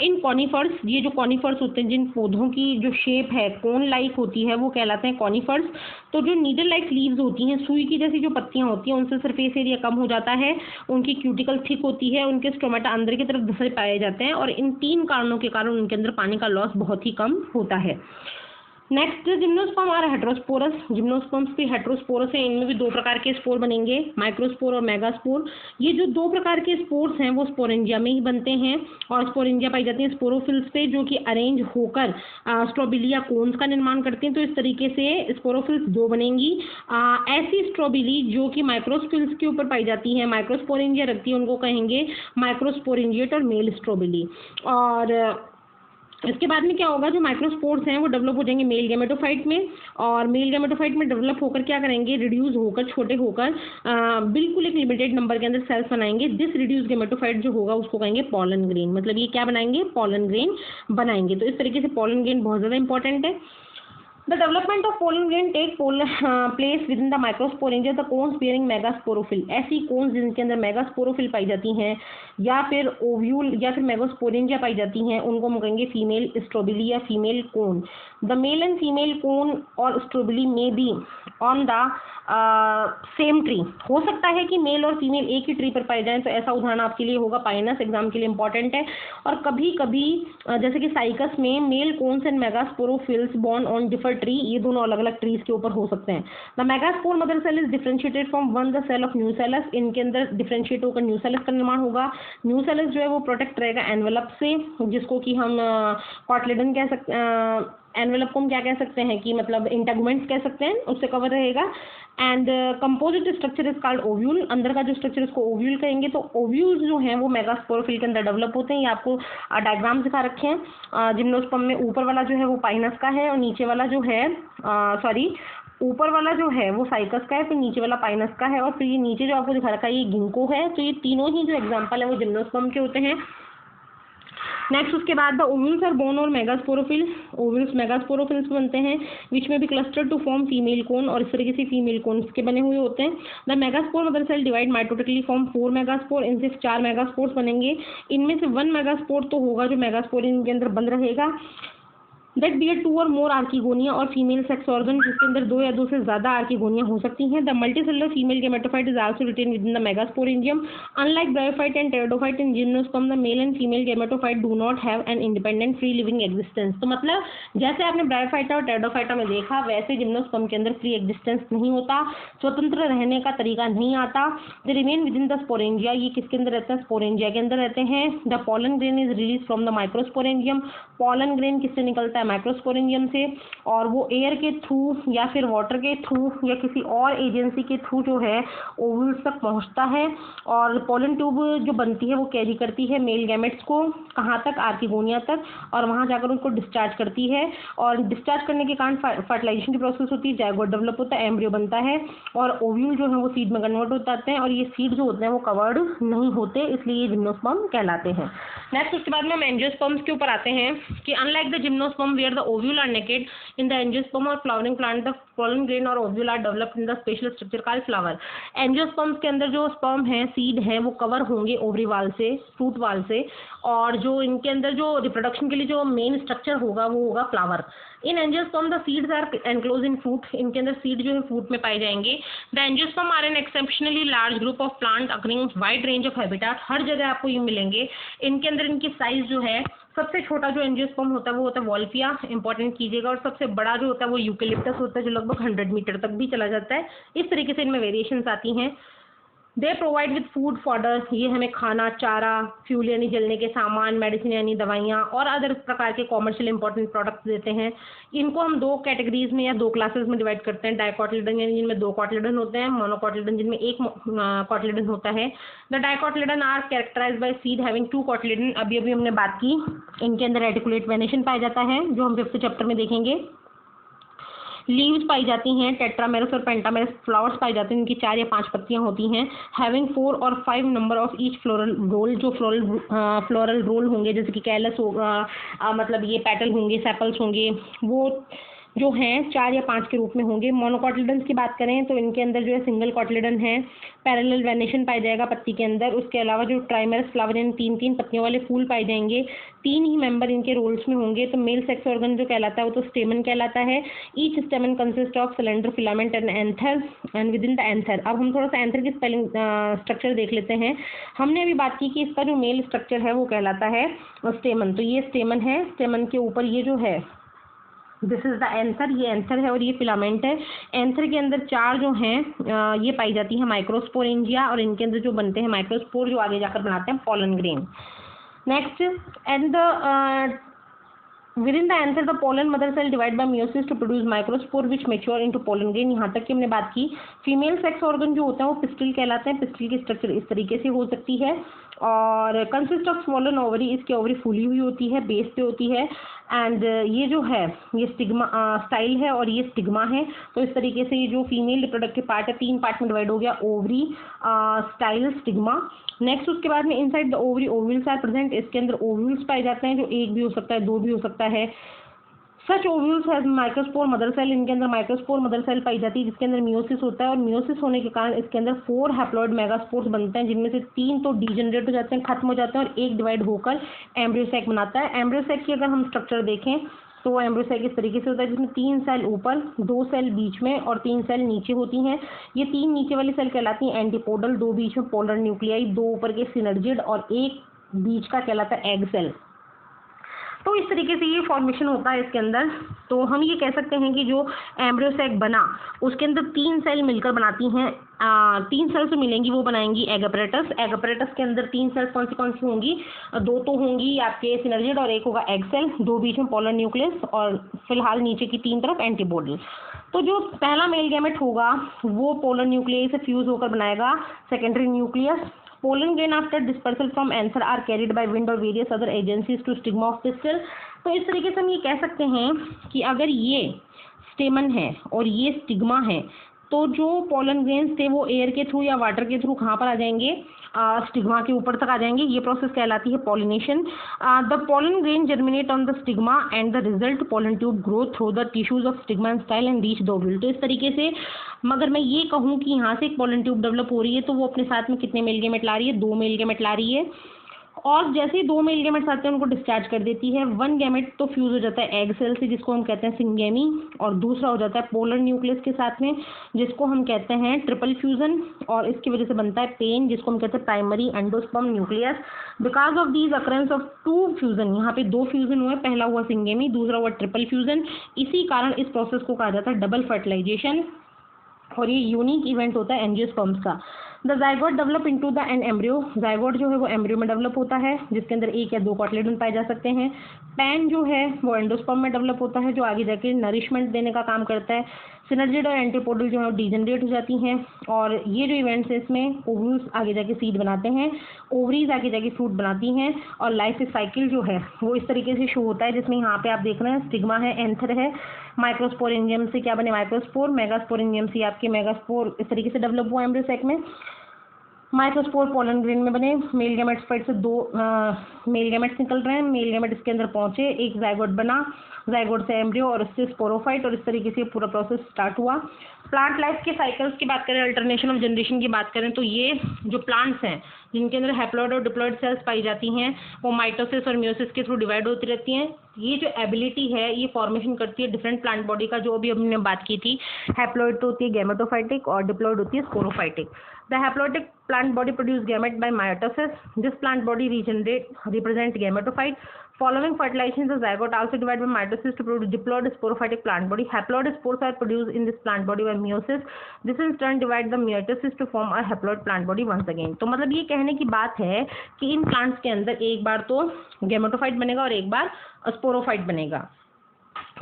Speaker 1: इन कॉनिफर्स, ये जो कॉनिफर्स होते हैं जिन पौधों की जो शेप है कोन लाइक होती है वो कहलाते हैं कॉनिफर्स। तो जो नीडल लाइक लीव्स होती हैं, सुई की जैसी जो पत्तियां होती हैं, उनसे सरफेस एरिया कम हो जाता है, उनकी क्यूटिकल थिक होती है, उनके स्टोमेटा अंदर की तरफ धसे पाए जाते हैं, और इन 3 कारणों के कारण उनके अंदर पानी का लॉस बहुत ही कम होता है। नेक्स्ट जिम्नोस्पर्म और हेट्रोस्पोरस, जिम्नोस्पर्म्स भी हेट्रोस्पोरस है, इनमें भी 2 प्रकार के स्पोर बनेंगे, माइक्रोस्पोर और मेगास्पोर। ये जो 2 प्रकार के स्पोर्स हैं वो स्पोरेंजिया में ही बनते हैं, और स्पोरेंजिया पाई जाती है स्पोरोफिल्स पे जो कि अरेंज होकर स्ट्रोबिलिया कोन्स का निर्माण करती हैं। तो इस तरीके से स्पोरोफिल्स 2 बनेंगी। ऐसी स्ट्रोबिली जो कि माइक्रोस्पिल्स के ऊपर पाई जाती है, माइक्रोस्पोरेंजिया रखती है, उनको कहेंगे माइक्रोस्पोरेंजिएट और मेल स्ट्रोबिली। और इसके बाद में क्या होगा, जो माइक्रोस्पोर्स हैं वो डेवलप हो जाएंगे मेल गैमेटोफाइट में, और मेल गैमेटोफाइट में डेवलप होकर क्या करेंगे, रिड्यूस होकर, छोटे होकर बिल्कुल एक लिमिटेड नंबर के अंदर सेल्स बनाएंगे। दिस रिड्यूस गैमेटोफाइट जो होगा उसको कहेंगे पॉलन ग्रेन, मतलब ये क्या बनाएंगे, पॉलन ग्रेन बनाएंगे। तो इस तरीके से पॉलन ग्रेन बहुत ज़्यादा इंपॉर्टेंट है। The development of pollen grain take place within the microsporangia, the cones bearing megasporophyll। ऐसी कोन्स जिनके अंदर मेगास्पोरोफिल पाई जाती हैं या फिर ओव्यूल या फिर मेगास्पोरेंजिया पाई जाती हैं, उनको हम कहेंगे फीमेल स्ट्रोबिली या female cone. The male and female cone और स्ट्रोबिली में be on the same tree. हो सकता है कि मेल और फीमेल एक ही ट्री पर पाए जाएं, तो ऐसा उदाहरण आपके लिए होगा पाइनस, एग्जाम के लिए इंपॉर्टेंट है। और कभी कभी जैसे कि साइकस में male cones and megasporophylls borne on different tree, ये दोनों अलग अलग ट्रीज के ऊपर हो सकते हैं। The megaspore mother cell is differentiated from one the cell of nucellus. इनके अंदर डिफरेंशिएट होकर न्यूसेलस का निर्माण होगा। न्यूसेलस जो है वो प्रोटेक्ट रहेगा एनवेलप से, जिसको कि हम कॉटलेडन कह सकते हैं। एनवेलप को हम क्या कह सकते हैं कि मतलब इंटेगुमेंट्स कह सकते हैं, उससे कवर रहेगा। And composite structure is called ovule. अंदर का जो स्ट्रक्चर इसको ओव्यूल कहेंगे। तो ओव्यूल्स जो हैं वो मेगास्पोरोफिल के अंदर डेवलप होते हैं। ये आपको डायग्राम दिखा रखे हैं। जिम्नोस्पर्म में ऊपर वाला जो है वो पाइनस का है और नीचे वाला जो है ऊपर वाला जो है वो साइकस का है, फिर नीचे वाला पाइनस का है, और फिर ये नीचे जो आपको दिखा रखा है ये गिंको है। तो ये तीनों ही जो एग्जाम्पल है वो जिम्नोस्पर्म के होते हैं। नेक्स्ट उसके बाद the ovules are borne on megasporophyll. Ovules megasporophylls बनते हैं which may be cluster to form female cone, और इस तरीके से फीमेल कोन्स के बने हुए होते हैं। The megaspore mother cell divide mitotically form 4 megaspore. इनसे 4 मेगास्पोर्स बनेंगे। इनमें से 1 मेगास्पोर तो होगा जो मेगास्पोर इनके अंदर बंद रहेगा। दैट बियर 2 और मोर आर्किगोनिया और फीमेल सेक्स ऑर्गन, जिसके अंदर 2 या 2 से ज्यादा आर्किगोनिया हो सकती हैं। The multicellular female gametophyte is also retain within the megasporangium. Unlike bryophyte and pteridophyte in gymnosperm, the male and female gametophyte do not have an independent free living existence. तो मतलब जैसे आपने ब्रायोफाइटा और टेरिडोफाइटा में देखा, वैसे जिम्नोस्पर्म के अंदर फ्री एग्जिस्टेंस नहीं होता, स्वतंत्र रहने का तरीका नहीं आता। They remain with in the sporangia. ये किसके अंदर रहते हैं, स्पोरेंजिया के अंदर रहते हैं। The pollen grain is release from the microsporangium. Pollen grain किससे निकलता है, माइक्रोस्पोरेंजियम से, और वो एयर के थ्रू या फिर वाटर के थ्रू या किसी और एजेंसी के थ्रू जो है ओव्यूल्स तक पहुंचता है। और पोलन ट्यूब जो बनती है वो कैरी करती है मेल गैमेट्स को कहाँ तक, आर्किगोनिया तक, और वहां जाकर उनको डिस्चार्ज करती है। और डिस्चार्ज करने के कारण फर्टिलाइजेशन की प्रोसेस होती है, जायगोट डेवलप होता है, एम्ब्रियो बनता है, और ओव्यूल जो है वो सीड में कन्वर्ट हो जाते हैं। और ये सीड जो होते हैं वो कवर्ड नहीं होते, इसलिए ये जिम्नोस्पर्म कहलाते हैं। नेक्स्ट उसके बाद में हम एंजियोस्पर्म्स के ऊपर आते हैं कि unlike the gymnosperm where the ovule are naked, in the angiosperm और flowering plant the pollen grain और ovule are developed in the special structure called flower. Angiosperms के अंदर जो स्पर्म है, सीड है, वो कवर होंगे ओवरी वाल से, फ्रूट वाल से, और जो इनके अंदर जो रिप्रोडक्शन के लिए जो मेन स्ट्रक्चर होगा वो होगा flower. In angiosperm the seeds are enclose in fruit. इनके अंदर सीड जो है फ्रूट में पाए जाएंगे। The angiosperm are an exceptionally large group of plant occurring wide range of habitat. हर जगह आपको ये मिलेंगे। इनके अंदर इनकी साइज जो है, सबसे छोटा जो एंजियोस्पर्म होता है वो होता है वॉल्फिया, इंपॉर्टेंट कीजिएगा, और सबसे बड़ा जो होता है वो यूकेलिप्टस होता है, जो लगभग 100 मीटर तक भी चला जाता है। इस तरीके से इनमें वेरिएशंस आती हैं। They provide with food fodder, ये हमें खाना, चारा, फ्यूल यानी जलने के सामान, मेडिसिन यानी दवाइयाँ, और अदर प्रकार के कॉमर्शियल इंपॉर्टेंट प्रोडक्ट्स देते हैं। इनको हम 2 कैटेगरीज में या 2 क्लासेस में डिवाइड करते हैं। डाइकोटिलेडन यानी जिनमें 2 कॉटिलेडन होते हैं, मोनोकॉटिलेडन जिनमें 1 कॉटिलेडन होता है। The dicotyledon are characterized by seed having 2 cotyledon. अभी हमने बात की, इनके अंदर रेटिकुलेट वेनेशन पाया जाता है, जो हम 5th चैप्टर में देखेंगे। लीव्स पाई जाती हैं, टेट्रामेरस और पेंटामेरस फ्लावर्स पाए जाते हैं, इनकी 4 या 5 पत्तियां होती हैं। हैविंग 4 और 5 number of each floral whorl, जो फ्लोरल रोल होंगे, जैसे कि कैलस होगा, मतलब ये पेटल होंगे, सेपल्स होंगे, वो जो हैं 4 या 5 के रूप में होंगे। मोनोकॉटिलेडन्स की बात करें तो इनके अंदर जो है सिंगल कॉटिलेडन है, पैरेलल वेनेशन पाया जाएगा पत्ती के अंदर। उसके अलावा जो ट्राइमेरस फ्लावर यानी 3-3 पत्तियों वाले फूल पाए जाएंगे। 3 ही मेंबर इनके रोल्स में होंगे। तो मेल सेक्स ऑर्गन जो कहलाता है वो तो स्टेमन कहलाता है। Each स्टेमन consist of cylinder filament and anther and with in the anther. अब हम थोड़ा सा एंथर की स्पेलिंग स्ट्रक्चर देख लेते हैं। हमने अभी बात की कि इसका जो मेल स्ट्रक्चर है वो कहलाता है स्टेमन। तो ये स्टेमन है, स्टेमन के ऊपर ये जो है दिस इज द एंथर, ये एंथर है और ये फिलामेंट है। एंथर के अंदर 4 जो हैं ये पाई जाती है माइक्रोस्पोरेंजिया, और इनके अंदर जो बनते हैं माइक्रोस्पोर, जो आगे जाकर बनाते हैं pollen grain. Next and the Within the anther, the pollen mother cell divide by meiosis to produce microspore which mature into pollen grain। यहाँ तक की हमने बात की। फीमेल सेक्स ऑर्गन जो होता है वो पिस्टिल कहलाते हैं। पिस्टिल की स्ट्रक्चर इस तरीके से हो सकती है और कंसिस्ट ऑफ स्वॉलन ओवरी। इसकी ओवरी फूली हुई होती है, बेस पे होती है। एंड ये जो है ये स्टिग्मा स्टाइल है और ये स्टिग्मा है। तो इस तरीके से ये जो फीमेल रिप्रोडक्टिव पार्ट है 3 पार्ट में डिवाइड हो गया, ओवरी, स्टाइल, स्टिग्मा। नेक्स्ट उसके बाद में inside the ovary ovules are present. इसके अंदर ओव्यूल्स पाए जाते हैं जो एक भी हो सकता है, 2 भी हो सकता है। Such ovules has microspore mother cell. इनके अंदर माइक्रोस्पोर मदर सेल पाई जाती है जिसके अंदर मियोसिस होता है और मियोसिस होने के कारण इसके अंदर 4 हैप्लॉइड मेगास्पोर्स बनते हैं जिनमें से 3 तो डीजनरेट हो जाते हैं, खत्म हो जाते हैं और एक डिवाइड होकर एम्ब्रियोसैक बनाता है। एम्ब्रियोसैक की अगर हम स्ट्रक्चर देखें तो एम्ब्रियोसैक इस तरीके से होता है जिसमें 3 सेल ऊपर, 2 सेल बीच में और 3 सेल नीचे होती हैं। ये 3 नीचे वाली सेल कहलाती हैं एंटीपोडल, 2 बीच में पोलर न्यूक्लियाई, 2 ऊपर के सिनर्जिड और 1 बीच का कहलाता है एग सेल। तो इस तरीके से ये फॉर्मेशन होता है इसके अंदर। तो हम ये कह सकते हैं कि जो एम्ब्रियोसैक बना उसके अंदर 3 सेल मिलकर बनाती हैं, 3 सेल से मिलेंगी वो बनाएंगी एग अपरेटस। एग अपरेटस के अंदर 3 सेल्स कौन सी होंगी? 2 तो होंगी आपके सिनर्जिड और 1 होगा एग सेल, 2 बीच में पोलर न्यूक्लियस और फिलहाल नीचे की 3 तरफ एंटीबॉडी। तो जो पहला मेल गैमेट होगा वो पोलर न्यूक्लियस से फ्यूज होकर बनाएगा secondary nucleus. Pollen grain after dispersal from anther are carried by wind or various other agencies to stigma of pistil। तो इस तरीके से हम ये कह सकते हैं कि अगर ये स्टेमन है और ये स्टिग्मा है तो जो पोलन ग्रेन्स थे वो एयर के थ्रू या वाटर के थ्रू कहाँ पर आ जाएंगे? स्टिग्मा के ऊपर तक आ जाएंगे। ये प्रोसेस कहलाती है pollination. The pollen grain germinate on the stigma and the result pollen tube grow through the tissues of stigma and style and reach the ovule. तो इस तरीके से मगर मैं ये कहूँ कि यहाँ से एक पोलन ट्यूब डेवलप हो रही है तो वो अपने साथ में कितने मेल गैमेट ला रही है? 2 मेल गैमेट ला रही है और जैसे ही 2 मेल गैमेट्स आते हैं उनको डिस्चार्ज कर देती है। 1 गैमेट तो फ्यूज हो जाता है एग सेल से जिसको हम कहते हैं सिंगेमी और दूसरा हो जाता है पोलर न्यूक्लियस के साथ में जिसको हम कहते हैं ट्रिपल फ्यूजन और इसकी वजह से बनता है पेन जिसको हम कहते हैं primary endosperm nucleus. Because of these occurrence of 2 fusion, यहाँ पे 2 फ्यूजन हुए, पहला हुआ सिंगेमी, दूसरा हुआ ट्रिपल फ्यूजन। इसी कारण इस प्रोसेस को कहा जाता है डबल फर्टिलाइजेशन और ये यूनिक इवेंट होता है एंजियोस्पर्म्स का। The zygote develop into the an embryo. Zygote जो है वो एम्ब्रियो में डेवलप होता है जिसके अंदर 1 या 2 कॉटलेडन पाए जा सकते हैं। पैन जो है वो एंडोस्पर्म में डेवलप होता है जो आगे जाके नरिशमेंट देने का काम करता है। सिनर्जिड और एंटीपोडल जो है वो डीजनरेट हो जाती हैं और ये जो इवेंट्स है इसमें ओव्यूल्स आगे जाके सीड बनाते हैं, ओवरीज आगे जाके फ्रूट बनाती हैं और लाइफ साइकिल जो है वो इस तरीके से शो होता है जिसमें यहाँ पे आप देख रहे हैं स्टिग्मा है, एंथर है, माइक्रोस्पोरेंजियम से क्या बने माइक्रोस्पोर, मेगास्पोरेंजियम से आपके मेगास्पोर इस तरीके से डेवलप हुआ एम्ब्रियोसैक में। माइक्रोस्पोर पोलन ग्रेन में बने, मेल गैमेट्स पर से 2 मेल गैमेट्स निकल रहे हैं, मेल गैमेट इसके अंदर पहुंचे, एक जाइगोट बना, जाइगोट से एम्ब्रियो और उससे स्पोरोफाइट और इस तरीके से पूरा प्रोसेस स्टार्ट हुआ। प्लांट लाइफ के साइकिल्स की बात करें, अल्टरनेशन ऑफ जनरेशन की बात करें तो ये जो प्लांट्स हैं जिनके अंदर हैप्लॉइड और डिप्लॉइड सेल्स पाई जाती हैं वो माइटोसिस और मियोसिस के थ्रू डिवाइड होती रहती हैं। ये जो एबिलिटी है ये फॉर्मेशन करती है डिफरेंट प्लांट बॉडी का, जो अभी हमने बात की थी। हैप्लॉइड तो होती है गैमेटोफाइटिक और डिप्लॉइड होती है sporophytic. The haploidic plant body produce gamete by meiosis. This plant body represent gametophyte. Following fertilization, the zygote also divide by mitosis to produce diploid sporophytic plant body. Haploid spores are produced in this plant body by meiosis. This in turn divide the meiosis to form a haploid plant body once again. तो मतलब ये कहने की बात है कि इन प्लांट्स के अंदर एक बार तो गेमेटोफाइट बनेगा और एक बार स्पोरोफाइट बनेगा।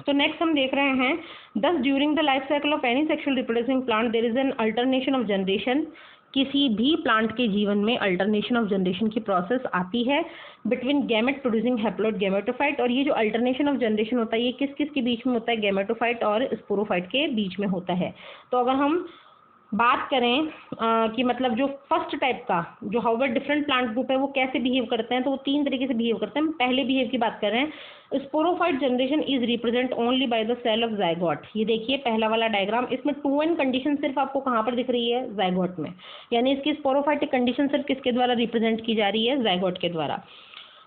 Speaker 1: तो नेक्स्ट हम देख रहे हैं, thus during the life cycle of any sexual reproducing plant there is an alternation of generation। किसी भी प्लांट के जीवन में अल्टरनेशन ऑफ जनरेशन की प्रोसेस आती है between gamete producing haploid gametophyte. और ये जो अल्टरनेशन ऑफ जनरेशन होता है ये किस किस के बीच में होता है? गैमेटोफाइट और स्पोरोफाइट के बीच में होता है। तो अगर हम बात करें कि मतलब जो फर्स्ट टाइप का जो हाउवर डिफरेंट प्लांट ग्रुप है वो कैसे बिहेव करते हैं, तो वो 3 तरीके से बिहेव करते हैं। हम पहले बिहेव की बात कर रहे हैं। Sporophyte generation is represent only by the cell of zygote. ये देखिए पहला वाला डायग्राम, इसमें 2n कंडीशन सिर्फ आपको कहाँ पर दिख रही है? जाइगोट में। यानी इसकी स्पोरोफाइटिक कंडीशन सिर्फ किसके द्वारा रिप्रेजेंट की जा रही है? जाइगोट के द्वारा।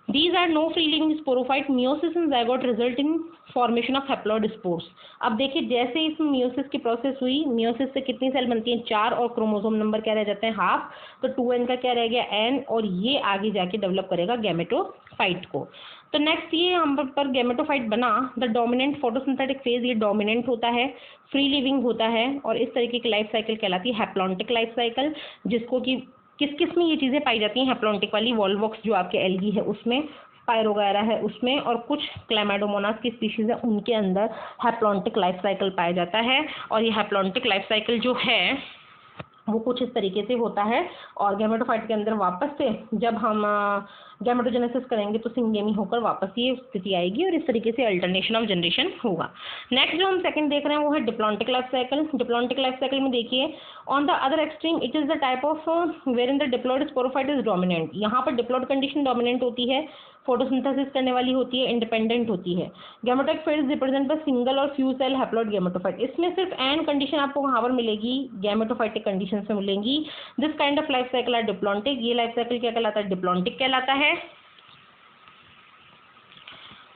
Speaker 1: These are no free living sporophyte. Meiosis in zygote result in formation of haploid spores। अब देखिए जैसे इसमें मियोसिस की प्रोसेस हुई, मियोसिस से कितनी सेल बनती हैं? 4 और क्रोमोसोम नंबर क्या रह जाते हैं? हाफ। तो 2n का क्या रह गया? n। और ये आगे जाके डेवलप करेगा गैमेटोफाइट को। तो नेक्स्ट ये हम पर गैमेटोफाइट बना, द डोमिनेंट फोटोसिंथेटिक फेज ये डोमिनेंट होता है, फ्री लिविंग होता है और इस तरीके की लाइफ साइकिल कहलाती है हैप्लॉन्टिक लाइफ साइकिल, जिसको कि किस किस में ये चीज़ें पाई जाती हैं? हैप्लॉन्टिक वाली वॉल्वॉक्स जो आपके एल्गी है उसमें, पायरोगायरा है उसमें, और कुछ क्लैमाइडोमोनास की स्पीशीज़ है उनके अंदर हैप्लॉन्टिक लाइफ साइकिल पाया जाता है। और ये हैप्लॉन्टिक लाइफ साइकिल जो है वो कुछ इस तरीके से होता है, और गैमेटोफाइट के अंदर वापस से जब हम गैमेटोजेनेसिस करेंगे तो सिंगेमी होकर वापस ये स्थिति आएगी, और इस तरीके से अल्टरनेशन ऑफ जनरेशन होगा। नेक्स्ट जो हम सेकंड देख रहे हैं वो है diplontic life cycle. Diplontic life cycle में देखिए, on the other extreme it is the type of wherein the diploid sporophyte is dominant. यहाँ पर डिप्लॉइड कंडीशन डोमिनेंट होती है, फोटोसिंथेसिस करने वाली होती है, इंडिपेंडेंट होती है। गैमेटोइक फेज रिप्रेजेंट बाय सिंगल और फ्यू सेल हैप्लॉइड गैमेटोफाइट। इसमें सिर्फ एन कंडीशन आपको कहाँ पर मिलेगी, गैमेटोफाइटिक कंडीशन में मिलेंगी। This kind of life cycle are diplontic. ये लाइफ साइकिल क्या कहलाता है, डिप्लॉन्टिक कहलाता है।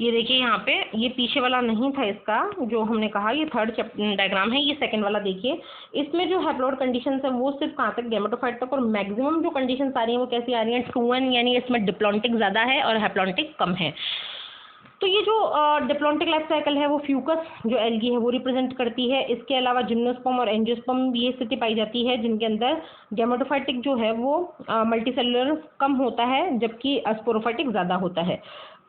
Speaker 1: ये देखिए यहाँ पे, ये पीछे वाला नहीं था इसका जो हमने कहा, ये थर्ड डायग्राम है, ये सेकंड वाला देखिए। इसमें जो हैप्लॉइड कंडीशंस है वो सिर्फ कहाँ तक, गैमेटोफाइट तक, और मैक्सिमम जो कंडीशंस आ रही हैं वो कैसी आ रही हैं, 2n, यानी इसमें डिप्लॉन्टिक ज़्यादा है और हैप्लॉन्टिक कम है। तो ये जो डिप्लॉन्टिक लाइफ साइकिल है वो फ्यूकस जो एल्गी है वो रिप्रेजेंट करती है। इसके अलावा जिम्नोस्पर्म और एंजियोस्पर्म ये स्थिति पाई जाती है जिनके अंदर गैमेटोफाइटिक जो है वो मल्टीसेलुलर कम होता है, जबकि स्पोरोफाइटिक ज़्यादा होता है।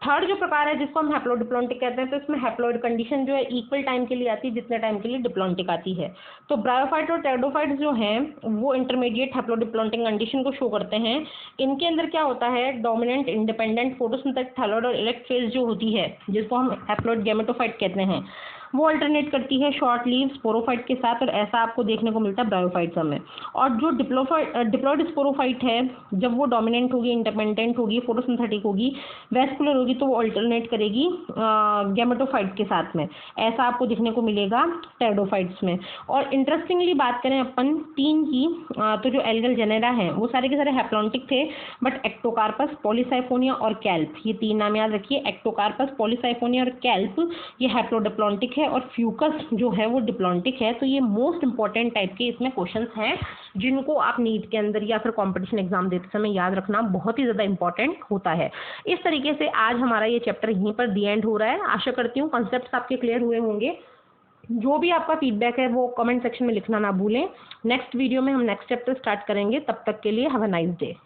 Speaker 1: थर्ड जो प्रकार है जिसको हम हैप्लोडिप्लॉन्टिक कहते हैं, तो इसमें हैप्लॉइड कंडीशन जो है इक्वल टाइम के लिए आती है जितने टाइम के लिए डिप्लॉन्टिक आती है। तो ब्रायोफाइट और टेरोडोफाइट जो हैं वो इंटरमीडिएट हैप्लोडिप्लॉन्टिक कंडीशन को शो करते हैं। इनके अंदर क्या होता है, डोमिनेंट, इंडिपेंडेंट, फोटोसिंथेटिक, थैलॉइड और इरेक्ट फेज जो होती है जिसको हम हैप्लॉइड गैमेटोफाइट कहते हैं, वो अल्टरनेट करती है शॉर्ट लीव स्पोरोफाइट के साथ, और ऐसा आपको देखने को मिलता है ब्रायोफाइट्स में। और जो डिप्लॉइड स्पोरोफाइट है जब वो डोमिनेंट होगी, इंडिपेंडेंट होगी, फोटोसिंथेटिक होगी, वेस्कुलर होगी, तो वो अल्टरनेट करेगी गैमेटोफाइट के साथ में। ऐसा आपको देखने को मिलेगा टेरोडोफाइट्स में। और इंटरेस्टिंगली बात करें अपन तीन की, तो जो एल्गल जेनेरा हैं वो सारे के सारे हैप्लॉन्टिक थे, बट एक्टोकार्पस, पॉलीसाइफोनिया और कैल्प, ये तीन नाम याद रखिए, एक्टोकार्पस, पॉलीसाइफोनिया और कैल्प, ये हैप्लोडिप्लॉन्टिक है, और फ्यूकस जो है वो डिप्लॉन्टिक है। तो ये मोस्ट इंपॉर्टेंट टाइप के इसमें क्वेश्चंस हैं जिनको आप नीट के अंदर या फिर कंपटीशन एग्जाम देते समय याद रखना बहुत ही ज़्यादा इंपॉर्टेंट होता है। इस तरीके से आज हमारा ये चैप्टर यहीं पर दी एंड हो रहा है। आशा करती हूँ कॉन्सेप्ट्स आपके क्लियर हुए होंगे। जो भी आपका फीडबैक है वो कमेंट सेक्शन में लिखना ना भूलें। नेक्स्ट वीडियो में हम नेक्स्ट चैप्टर स्टार्ट करेंगे, तब तक के लिए हैव अ नाइस डे।